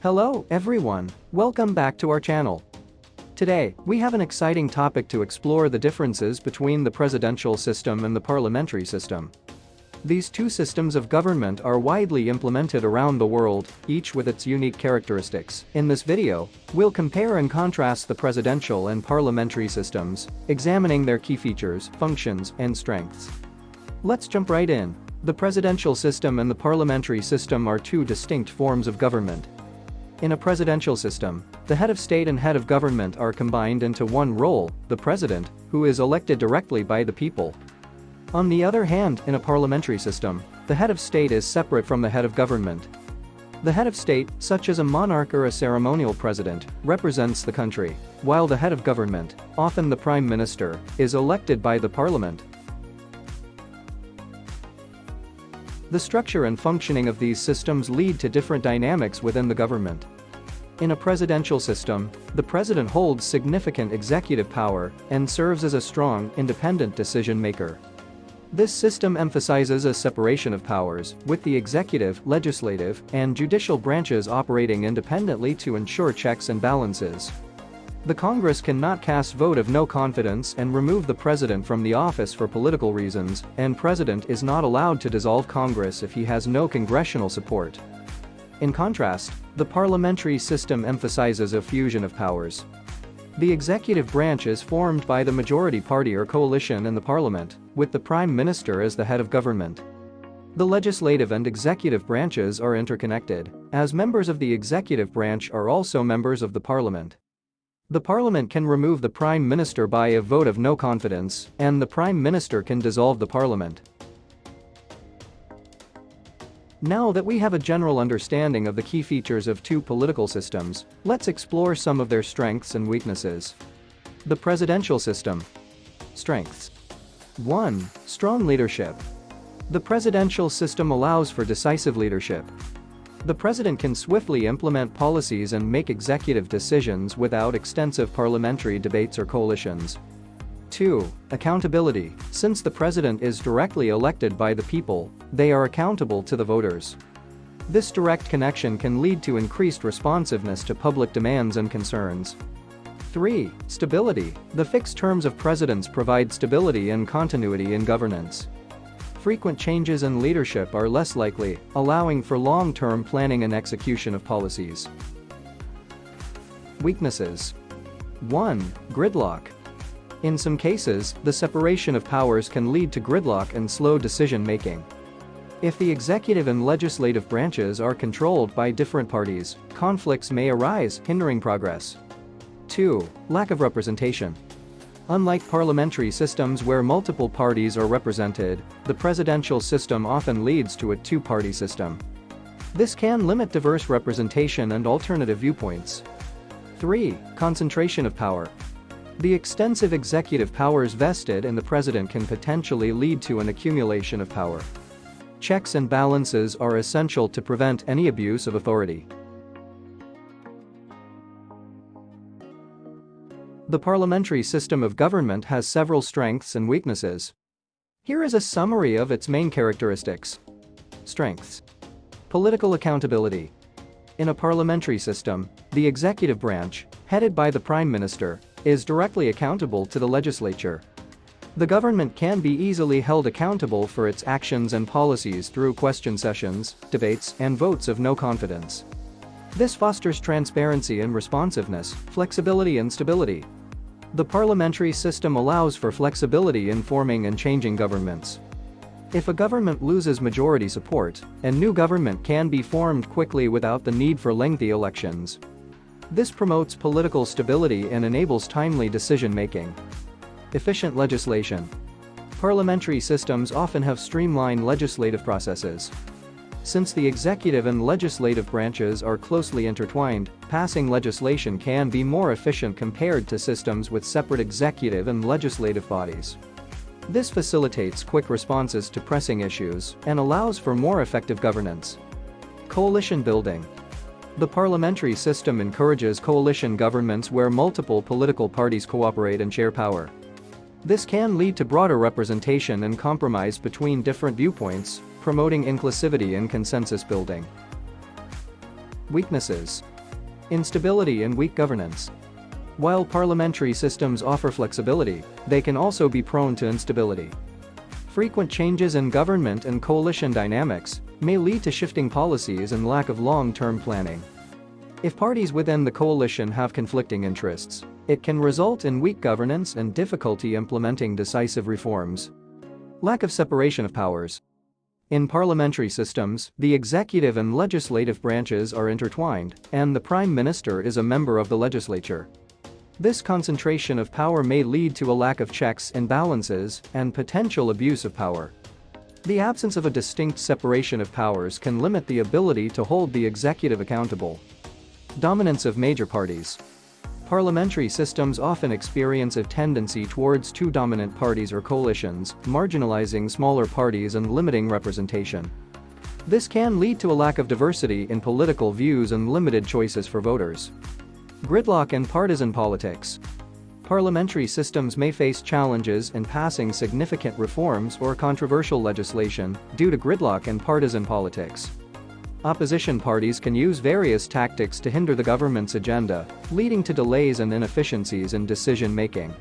Hello, everyone. Welcome back to our channel. Today, we have an exciting topic to explore: the differences between the presidential system and the parliamentary system. These two systems of government are widely implemented around the world, each with its unique characteristics. In this video, we'll compare and contrast the presidential and parliamentary systems, examining their key features, functions, and strengths. Let's jump right in. The presidential system and the parliamentary system are two distinct forms of government. In a presidential system, the head of state and head of government are combined into one role, the president, who is elected directly by the people. On the other hand, in a parliamentary system, the head of state is separate from the head of government. The head of state, such as a monarch or a ceremonial president, represents the country, while the head of government, often the prime minister, is elected by the parliament. The structure and functioning of these systems lead to different dynamics within the government. In a presidential system, the president holds significant executive power and serves as a strong, independent decision-maker. This system emphasizes a separation of powers, with the executive, legislative, and judicial branches operating independently to ensure checks and balances. The Congress cannot cast vote of no confidence and remove the president from the office for political reasons, and president is not allowed to dissolve Congress if he has no congressional support. In contrast, the parliamentary system emphasizes a fusion of powers. The executive branch is formed by the majority party or coalition in the parliament, with the prime minister as the head of government. The legislative and executive branches are interconnected, as members of the executive branch are also members of the parliament. The parliament can remove the prime minister by a vote of no confidence, and the prime minister can dissolve the parliament. Now that we have a general understanding of the key features of two political systems, let's explore some of their strengths and weaknesses. The presidential system. Strengths. 1. Strong leadership. The presidential system allows for decisive leadership. The president can swiftly implement policies and make executive decisions without extensive parliamentary debates or coalitions. 2. Accountability. Since the president is directly elected by the people, they are accountable to the voters. This direct connection can lead to increased responsiveness to public demands and concerns. 3. Stability. The fixed terms of presidents provide stability and continuity in governance. Frequent changes in leadership are less likely, allowing for long-term planning and execution of policies. Weaknesses. 1. Gridlock. In some cases, the separation of powers can lead to gridlock and slow decision-making. If the executive and legislative branches are controlled by different parties, conflicts may arise, hindering progress. 2. Lack of representation. Unlike parliamentary systems where multiple parties are represented, the presidential system often leads to a two-party system. This can limit diverse representation and alternative viewpoints. 3. Concentration of power. The extensive executive powers vested in the president can potentially lead to an accumulation of power. Checks and balances are essential to prevent any abuse of authority. The parliamentary system of government has several strengths and weaknesses. Here is a summary of its main characteristics. Strengths. Political accountability. In a parliamentary system, the executive branch, headed by the prime minister, is directly accountable to the legislature. The government can be easily held accountable for its actions and policies through question sessions, debates, and votes of no confidence. This fosters transparency and responsiveness, flexibility and stability. The parliamentary system allows for flexibility in forming and changing governments. If a government loses majority support, a new government can be formed quickly without the need for lengthy elections. This promotes political stability and enables timely decision-making. Efficient legislation. Parliamentary systems often have streamlined legislative processes. Since the executive and legislative branches are closely intertwined, passing legislation can be more efficient compared to systems with separate executive and legislative bodies. This facilitates quick responses to pressing issues and allows for more effective governance. Coalition building. The parliamentary system encourages coalition governments where multiple political parties cooperate and share power. This can lead to broader representation and compromise between different viewpoints, promoting inclusivity and consensus building. Weaknesses. Instability and weak governance. While parliamentary systems offer flexibility, they can also be prone to instability. Frequent changes in government and coalition dynamics may lead to shifting policies and lack of long-term planning. If parties within the coalition have conflicting interests, it can result in weak governance and difficulty implementing decisive reforms. Lack of separation of powers. In parliamentary systems, the executive and legislative branches are intertwined, and the Prime Minister is a member of the legislature. This concentration of power may lead to a lack of checks and balances and potential abuse of power. The absence of a distinct separation of powers can limit the ability to hold the executive accountable. Dominance of major parties. Parliamentary systems often experience a tendency towards two dominant parties or coalitions, marginalizing smaller parties and limiting representation. This can lead to a lack of diversity in political views and limited choices for voters. Gridlock and partisan politics. Parliamentary systems may face challenges in passing significant reforms or controversial legislation due to gridlock and partisan politics. Opposition parties can use various tactics to hinder the government's agenda, leading to delays and inefficiencies in decision-making.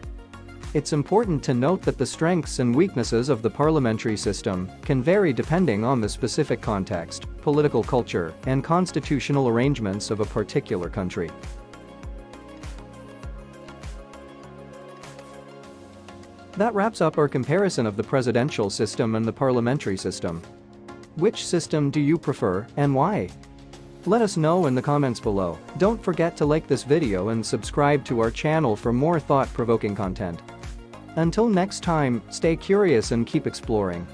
It's important to note that the strengths and weaknesses of the parliamentary system can vary depending on the specific context, political culture, and constitutional arrangements of a particular country. That wraps up our comparison of the presidential system and the parliamentary system. Which system do you prefer, and why? Let us know in the comments below. Don't forget to like this video and subscribe to our channel for more thought-provoking content. Until next time, stay curious and keep exploring.